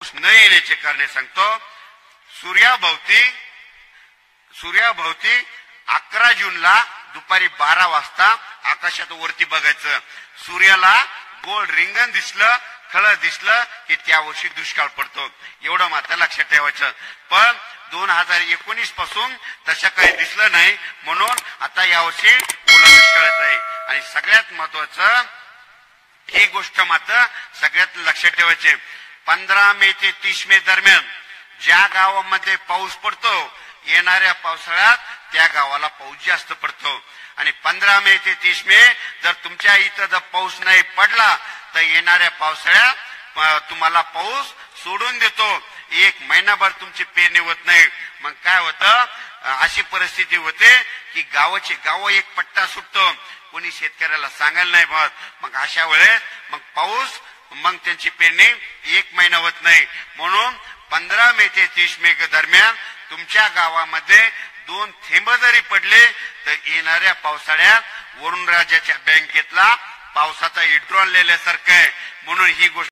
न येण्याचे कारणे सांगतो। सूर्याभोवती 11 जूनला दुपारी 12 वाजता आकाशात वरती बघायचं, सूर्याला गोल रिंगण दिसलं, खळ दिसलं की त्या वर्षी दुष्काळ पडतो, एवढं मात्र लक्षात ठेवायचं। पण 2019 पासून तसं काही दिसलं नाही, म्हणून आता यावर्षी ओला दुष्काळच आहे। आणि सगळ्यात महत्वाचं एक गोष्ट मात्र सगळ्यात लक्षात ठेवायचे, 15 मे ते 30 मे दरम्यान ज्या गावामध्ये पाऊस पडतो, येणाऱ्या पावसाळ्यात त्या गावाला पाऊस जास्त पडतो। आणि 15 मे ते 30 मे जर तुमच्या इथं जर पाऊस नाही पडला तर येणाऱ्या पावसाळ्यात तुम्हाला पाऊस सोडून देतो, 1 महिनाभर तुमची पेरणी होत नाही। मग काय होतं, अशी परिस्थिती होते की गावाचे गाव एक पट्टा सुटतो, कोणी शेतकऱ्याला सांगायला नाही भात। मग अशा वेळेस मग पाऊस मग त्यांची पेरणी 1 महिना होत नाही। म्हणून 15 मे ते 30 मे दरम्यान तुमच्या गावामध्ये 2 थेंब जरी पडले तर येणाऱ्या पावसाळ्यात वरुण राजाच्या बँकेतला पावसाचा विड्रॉल लिहिल्यासारखं आहे। म्हणून ही गोष्ट